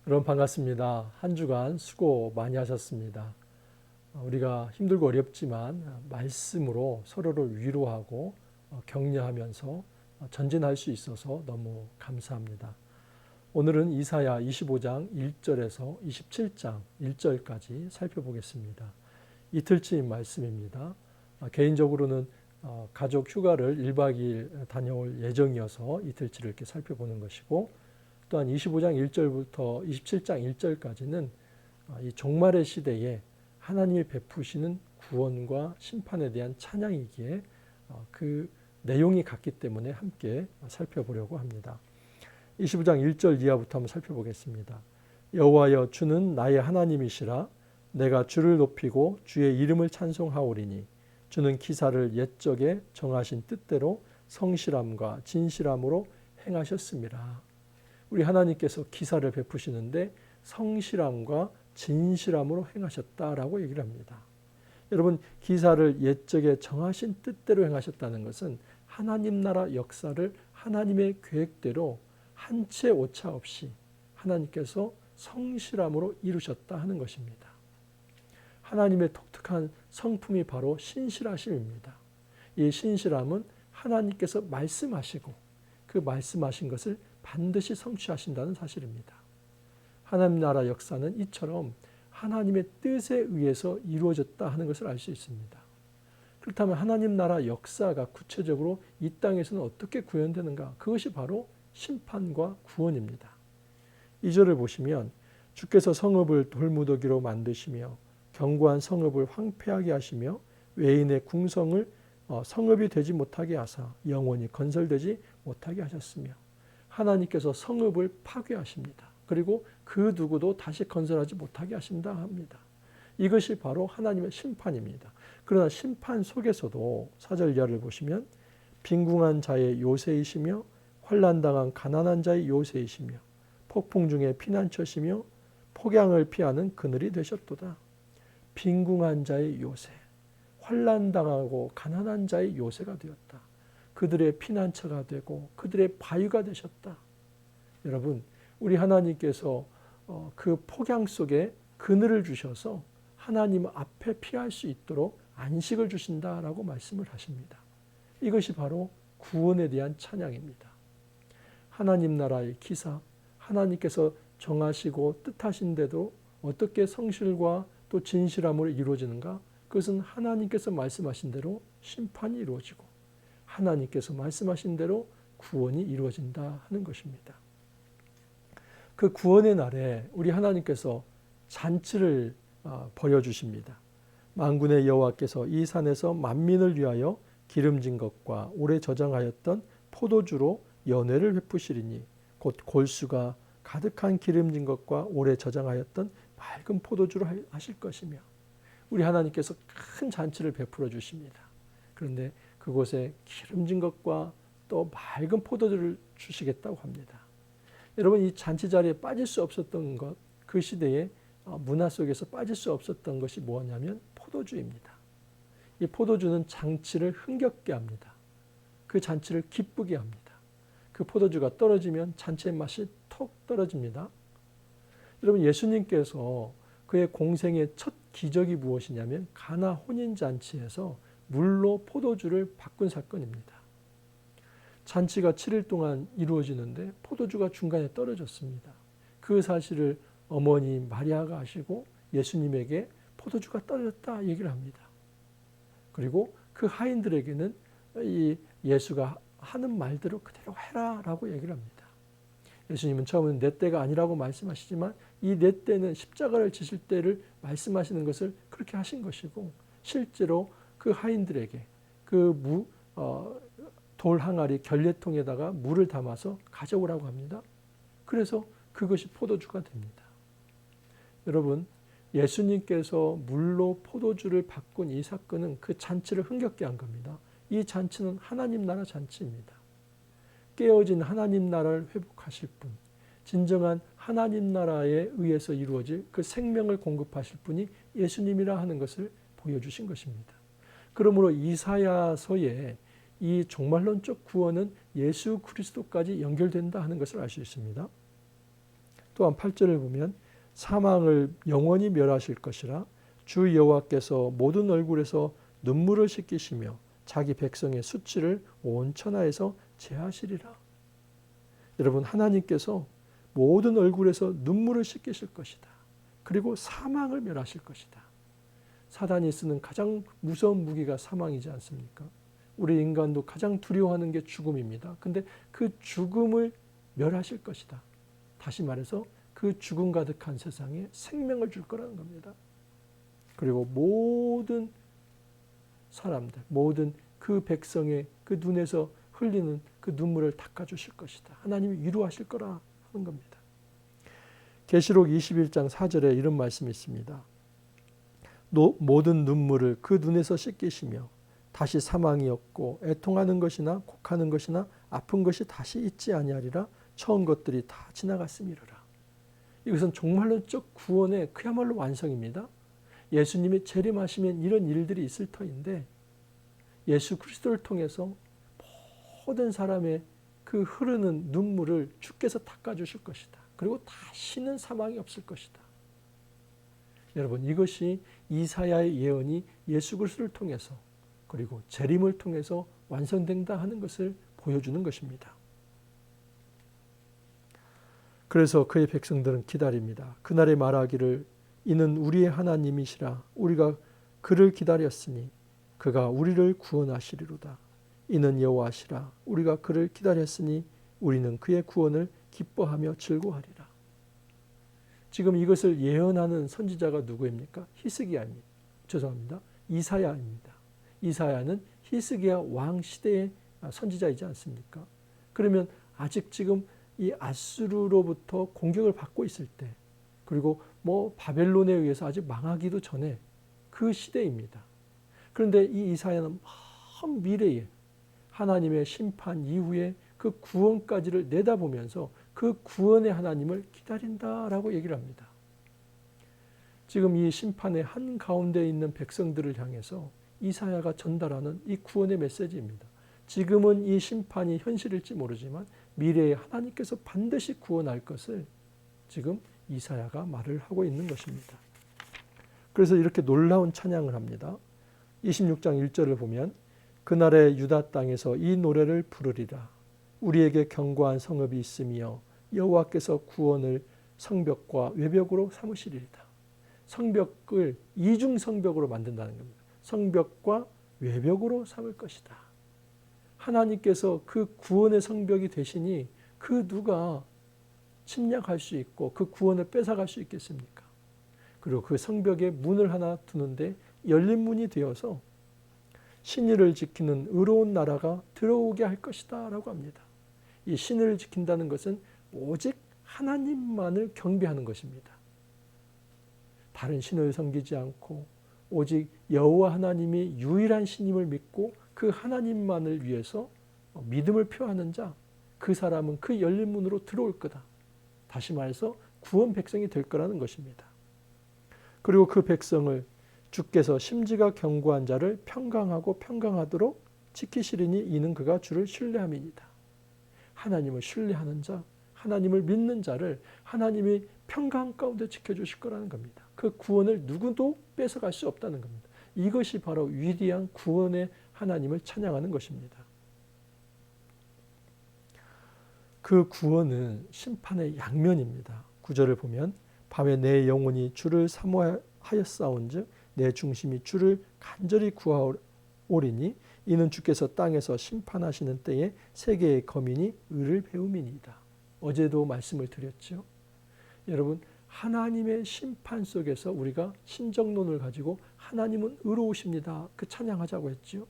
여러분 반갑습니다. 한 주간 수고 많이 하셨습니다. 우리가 힘들고 어렵지만 말씀으로 서로를 위로하고 격려하면서 전진할 수 있어서 너무 감사합니다. 오늘은 이사야 25장 1절에서 27장 1절까지 살펴보겠습니다. 이틀치인 말씀입니다. 개인적으로는 가족 휴가를 1박 2일 다녀올 예정이어서 이틀치를 이렇게 살펴보는 것이고, 또한 25장 1절부터 27장 1절까지는 이 종말의 시대에 하나님이 베푸시는 구원과 심판에 대한 찬양이기에 그 내용이 같기 때문에 함께 살펴보려고 합니다. 25장 1절 이하부터 한번 살펴보겠습니다. 여호와여, 주는 나의 하나님이시라. 내가 주를 높이고 주의 이름을 찬송하오리니 주는 기사를 옛적에 정하신 뜻대로 성실함과 진실함으로 행하셨음이라. 우리 하나님께서 기사를 베푸시는데 성실함과 진실함으로 행하셨다라고 얘기를 합니다. 여러분, 기사를 옛적에 정하신 뜻대로 행하셨다는 것은 하나님 나라 역사를 하나님의 계획대로 한 채 오차 없이 하나님께서 성실함으로 이루셨다 하는 것입니다. 하나님의 독특한 성품이 바로 신실하심입니다. 이 신실함은 하나님께서 말씀하시고 그 말씀하신 것을 반드시 성취하신다는 사실입니다. 하나님 나라 역사는 이처럼 하나님의 뜻에 의해서 이루어졌다 하는 것을 알 수 있습니다. 그렇다면 하나님 나라 역사가 구체적으로 이 땅에서는 어떻게 구현되는가? 그것이 바로 심판과 구원입니다. 2절을 보시면 주께서 성읍을 돌무더기로 만드시며 견고한 성읍을 황폐하게 하시며 외인의 궁성을 성읍이 되지 못하게 하사 영원히 건설되지 못하게 하셨으며, 하나님께서 성읍을 파괴하십니다. 그리고 그 누구도 다시 건설하지 못하게 하신다 합니다. 이것이 바로 하나님의 심판입니다. 그러나 심판 속에서도 4절 이하를 보시면 빈궁한 자의 요새이시며 환난당한 가난한 자의 요새이시며 폭풍 중에 피난처시며 폭양을 피하는 그늘이 되셨도다. 빈궁한 자의 요새, 환난당하고 가난한 자의 요새가 되었다. 그들의 피난처가 되고 그들의 바위가 되셨다. 여러분, 우리 하나님께서 그 폭양 속에 그늘을 주셔서 하나님 앞에 피할 수 있도록 안식을 주신다라고 말씀을 하십니다. 이것이 바로 구원에 대한 찬양입니다. 하나님 나라의 기사, 하나님께서 정하시고 뜻하신데도 어떻게 성실과 또 진실함으로 이루어지는가? 그것은 하나님께서 말씀하신 대로 심판이 이루어지고 하나님께서 말씀하신 대로 구원이 이루어진다 하는 것입니다. 그 구원의 날에 우리 하나님께서 잔치를 벌여주십니다. 만군의 여호와께서 이 산에서 만민을 위하여 기름진 것과 오래 저장하였던 포도주로 연회를 베푸시리니 곧 골수가 가득한 기름진 것과 오래 저장하였던 맑은 포도주로 하실 것이며, 우리 하나님께서 큰 잔치를 베풀어 주십니다. 그런데 그곳에 기름진 것과 또 맑은 포도주를 주시겠다고 합니다. 여러분, 이 잔치 자리에 빠질 수 없었던 것, 그 시대의 문화 속에서 빠질 수 없었던 것이 뭐냐면 포도주입니다. 이 포도주는 잔치를 흥겹게 합니다. 그 잔치를 기쁘게 합니다. 그 포도주가 떨어지면 잔치의 맛이 톡 떨어집니다. 여러분, 예수님께서 그의 공생의 첫 기적이 무엇이냐면 가나 혼인잔치에서 물로 포도주를 바꾼 사건입니다. 잔치가 7일 동안 이루어지는데 포도주가 중간에 떨어졌습니다. 그 사실을 어머니 마리아가 아시고 예수님에게 포도주가 떨어졌다 얘기를 합니다. 그리고 그 하인들에게는 이 예수가 하는 말대로 그대로 해라 라고 얘기를 합니다. 예수님은 처음에는 내 때가 아니라고 말씀하시지만 이 내 때는 십자가를 지실 때를 말씀하시는 것을 그렇게 하신 것이고, 실제로 그 하인들에게 그 돌 항아리 결례통에다가 물을 담아서 가져오라고 합니다. 그래서 그것이 포도주가 됩니다. 여러분, 예수님께서 물로 포도주를 바꾼 이 사건은 그 잔치를 흥겹게 한 겁니다. 이 잔치는 하나님 나라 잔치입니다. 깨어진 하나님 나라를 회복하실 분, 진정한 하나님 나라에 의해서 이루어질 그 생명을 공급하실 분이 예수님이라 하는 것을 보여주신 것입니다. 그러므로 이사야서에 이 종말론적 구원은 예수 그리스도까지 연결된다 하는 것을 알 수 있습니다. 또한 8절을 보면 사망을 영원히 멸하실 것이라 주 여호와께서 모든 얼굴에서 눈물을 씻기시며 자기 백성의 수치를 온 천하에서 제하시리라. 여러분, 하나님께서 모든 얼굴에서 눈물을 씻기실 것이다. 그리고 사망을 멸하실 것이다. 사단이 쓰는 가장 무서운 무기가 사망이지 않습니까? 우리 인간도 가장 두려워하는 게 죽음입니다. 근데 그 죽음을 멸하실 것이다. 다시 말해서 그 죽음 가득한 세상에 생명을 줄 거라는 겁니다. 그리고 모든 사람들, 모든 그 백성의 그 눈에서 흘리는 그 눈물을 닦아주실 것이다. 하나님이 위로하실 거라 하는 겁니다. 계시록 21장 4절에 이런 말씀이 있습니다. 모든 눈물을 그 눈에서 씻기시며 다시 사망이 없고 애통하는 것이나 곡하는 것이나 아픈 것이 다시 있지 아니하리라. 처음 것들이 다 지나갔음이로라. 이것은 종말론적 구원의 그야말로 완성입니다. 예수님이 재림하시면 이런 일들이 있을 터인데 예수 그리스도를 통해서 모든 사람의 그 흐르는 눈물을 주께서 닦아주실 것이다. 그리고 다시는 사망이 없을 것이다. 여러분, 이것이 이사야의 예언이 예수 그리스도를 통해서 그리고 재림을 통해서 완성된다 하는 것을 보여주는 것입니다. 그래서 그의 백성들은 기다립니다. 그날에 말하기를 이는 우리의 하나님이시라. 우리가 그를 기다렸으니 그가 우리를 구원하시리로다. 이는 여호와시라. 우리가 그를 기다렸으니 우리는 그의 구원을 기뻐하며 즐거워하리라. 지금 이것을 예언하는 선지자가 누구입니까? 히스기야입니다. 죄송합니다. 이사야입니다. 이사야는 히스기야 왕 시대의 선지자이지 않습니까? 그러면 아직 지금 이 아수르로부터 공격을 받고 있을 때, 그리고 바벨론에 의해서 아직 망하기도 전에 그 시대입니다. 그런데 이 이사야는 먼 미래에 하나님의 심판 이후에 그 구원까지를 내다보면서 그 구원의 하나님을 기다린다라고 얘기를 합니다. 지금 이 심판의 한가운데 있는 백성들을 향해서 이사야가 전달하는 이 구원의 메시지입니다. 지금은 이 심판이 현실일지 모르지만 미래에 하나님께서 반드시 구원할 것을 지금 이사야가 말을 하고 있는 것입니다. 그래서 이렇게 놀라운 찬양을 합니다. 26장 1절을 보면 그날에 유다 땅에서 이 노래를 부르리라. 우리에게 견고한 성읍이 있으며 여호와께서 구원을 성벽과 외벽으로 삼으시리이다. 성벽을 이중 성벽으로 만든다는 겁니다. 성벽과 외벽으로 삼을 것이다. 하나님께서 그 구원의 성벽이 되시니 그 누가 침략할 수 있고 그 구원을 뺏어갈 수 있겠습니까? 그리고 그 성벽에 문을 하나 두는데 열린 문이 되어서 신의를 지키는 의로운 나라가 들어오게 할 것이다 라고 합니다. 이 신의를 지킨다는 것은 오직 하나님만을 경배하는 것입니다. 다른 신을 섬기지 않고 오직 여호와 하나님이 유일한 신임을 믿고 그 하나님만을 위해서 믿음을 표하는 자, 그 사람은 그 열린 문으로 들어올 거다. 다시 말해서 구원 백성이 될 거라는 것입니다. 그리고 그 백성을 주께서 심지가 견고한 자를 평강하고 평강하도록 지키시리니 이는 그가 주를 신뢰함이니이다. 하나님을 신뢰하는 자, 하나님을 믿는 자를 하나님이 평강 가운데 지켜주실 거라는 겁니다. 그 구원을 누구도 뺏어갈 수 없다는 겁니다. 이것이 바로 위대한 구원의 하나님을 찬양하는 것입니다. 그 구원은 심판의 양면입니다. 9절을 보면 밤에 내 영혼이 주를 사모하였사온즉 내 중심이 주를 간절히 구하오리니 이는 주께서 땅에서 심판하시는 때에 세계의 거민이 의를 배움이니이다. 어제도 말씀을 드렸죠. 여러분, 하나님의 심판 속에서 우리가 신정론을 가지고 하나님은 의로우십니다. 그 찬양하자고 했죠.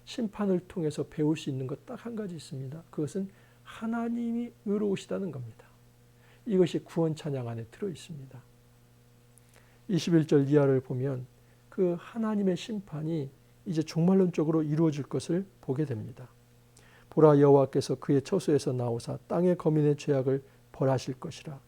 심판을 통해서 배울 수 있는 것 딱 한 가지 있습니다. 그것은 하나님이 의로우시다는 겁니다. 이것이 구원 찬양 안에 들어있습니다. 21절 이하를 보면 그 하나님의 심판이 이제 종말론적으로 이루어질 것을 보게 됩니다. 보라, 여호와께서 그의 처소에서 나오사 땅의 거민의 죄악을 벌하실 것이라.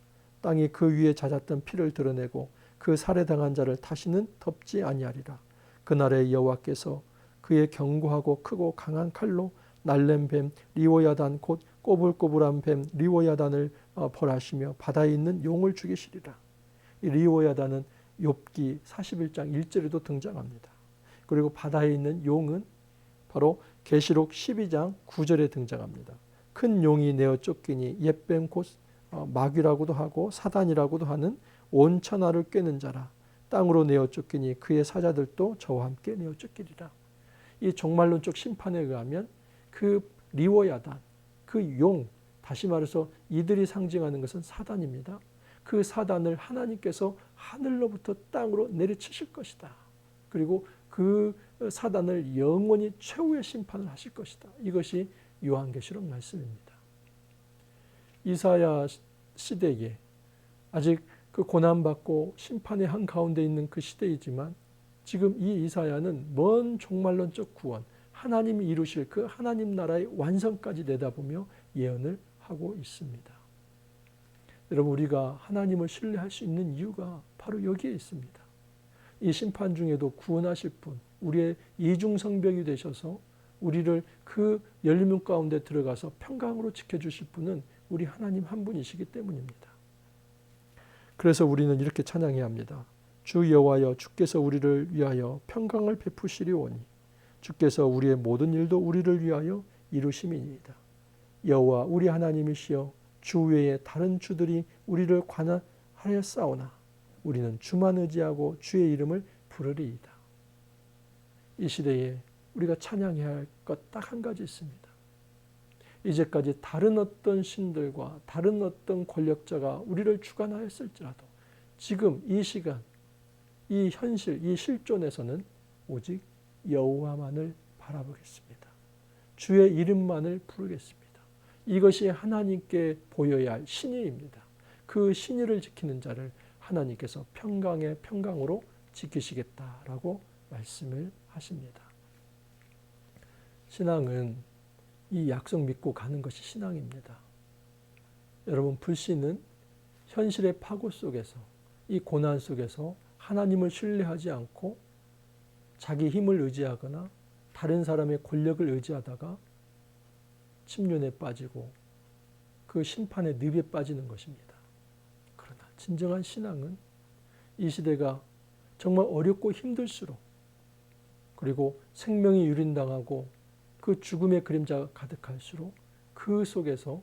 땅이 그 위에 잦았던 피를 드러내고 그 살해당한 자를 다시는 덮지 아니하리라. 그날에 여호와께서 그의 견고하고 크고 강한 칼로 날렘 뱀 리오야단 곧 꼬불꼬불한 뱀 리오야단을 벌하시며 바다에 있는 용을 죽이시리라. 이 리오야단은 욥기 41장 1절에도 등장합니다. 그리고 바다에 있는 용은 바로 계시록 12장 9절에 등장합니다. 큰 용이 내어 쫓기니 옛뱀 곧 마귀라고도 하고 사단이라고도 하는 온 천하를 꿰는 자라. 땅으로 내어 쫓기니 그의 사자들도 저와 함께 내어 쫓기리라. 이 종말론적 심판에 의하면 그 리워야단, 그 용, 다시 말해서 이들이 상징하는 것은 사단입니다. 그 사단을 하나님께서 하늘로부터 땅으로 내려치실 것이다. 그리고 그 사단을 영원히 최후의 심판을 하실 것이다. 이것이 요한계시록 말씀입니다. 이사야 시대에 아직 그 고난받고 심판의 한가운데 있는 그 시대이지만 지금 이 이사야는 먼 종말론적 구원, 하나님이 이루실 그 하나님 나라의 완성까지 내다보며 예언을 하고 있습니다. 여러분, 우리가 하나님을 신뢰할 수 있는 이유가 바로 여기에 있습니다. 이 심판 중에도 구원하실 분, 우리의 이중성벽이 되셔서 우리를 그 열림문 가운데 들어가서 평강으로 지켜주실 분은 우리 하나님 한 분이시기 때문입니다. 그래서 우리는 이렇게 찬양해야 합니다. 주 여호와여, 주께서 우리를 위하여 평강을 베푸시리오니 주께서 우리의 모든 일도 우리를 위하여 이루심이니이다. 여호와 우리 하나님이시여, 주 외에 다른 주들이 우리를 관할하였사오나 우리는 주만 의지하고 주의 이름을 부르리이다. 이 시대에 우리가 찬양해야 할 것 딱 한 가지 있습니다. 이제까지 다른 어떤 신들과 다른 어떤 권력자가 우리를 주관하였을지라도 지금 이 시간, 이 현실, 이 실존에서는 오직 여호와만을 바라보겠습니다. 주의 이름만을 부르겠습니다. 이것이 하나님께 보여야 할 신의입니다. 그 신의를 지키는 자를 하나님께서 평강의 평강으로 지키시겠다라고 말씀을 하십니다. 신앙은 이 약속 믿고 가는 것이 신앙입니다. 여러분, 불신은 현실의 파고 속에서, 이 고난 속에서 하나님을 신뢰하지 않고 자기 힘을 의지하거나 다른 사람의 권력을 의지하다가 침륜에 빠지고 그 심판의 늪에 빠지는 것입니다. 그러나 진정한 신앙은 이 시대가 정말 어렵고 힘들수록, 그리고 생명이 유린당하고 그 죽음의 그림자가 가득할수록 그 속에서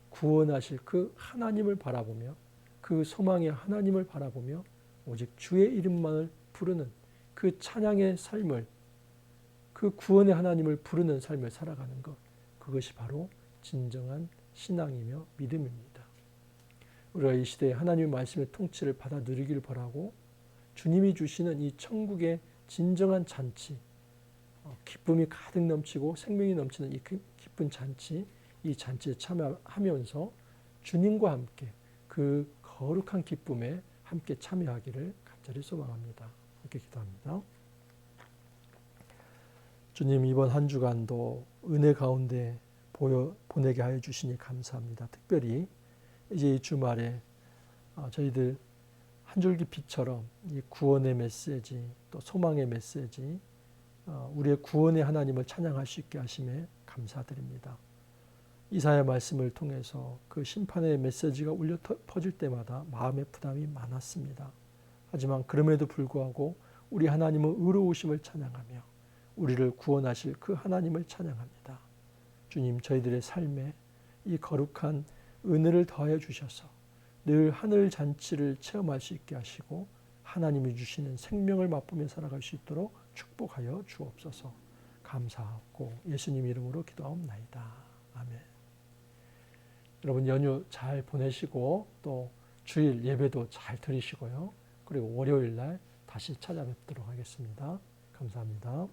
구원하실 그 하나님을 바라보며, 그 소망의 하나님을 바라보며 오직 주의 이름만을 부르는 그 찬양의 삶을, 그 구원의 하나님을 부르는 삶을 살아가는 것, 그것이 바로 진정한 신앙이며 믿음입니다. 우리가 이 시대에 하나님의 말씀의 통치를 받아 누리기를 바라고, 주님이 주시는 이 천국의 진정한 잔치, 기쁨이 가득 넘치고 생명이 넘치는 이 기쁜 잔치, 이 잔치에 참여하면서 주님과 함께 그 거룩한 기쁨에 함께 참여하기를 간절히 소망합니다. 함께 기도합니다. 주님, 이번 한 주간도 은혜 가운데 보내게 하여 주시니 감사합니다. 특별히 이제 이 주말에 저희들 한 줄기 빛처럼 이 구원의 메시지, 또 소망의 메시지, 우리의 구원의 하나님을 찬양할 수 있게 하심에 감사드립니다. 이사야 말씀을 통해서 그 심판의 메시지가 울려 퍼질 때마다 마음의 부담이 많았습니다. 하지만 그럼에도 불구하고 우리 하나님은 의로우심을 찬양하며 우리를 구원하실 그 하나님을 찬양합니다. 주님, 저희들의 삶에 이 거룩한 은혜를 더하여 주셔서 늘 하늘 잔치를 체험할 수 있게 하시고 하나님이 주시는 생명을 맛보며 살아갈 수 있도록 축복하여 주옵소서. 감사하고 예수님 이름으로 기도하옵나이다. 아멘. 여러분, 연휴 잘 보내시고 또 주일 예배도 잘 드리시고요. 그리고 월요일 날 다시 찾아뵙도록 하겠습니다. 감사합니다.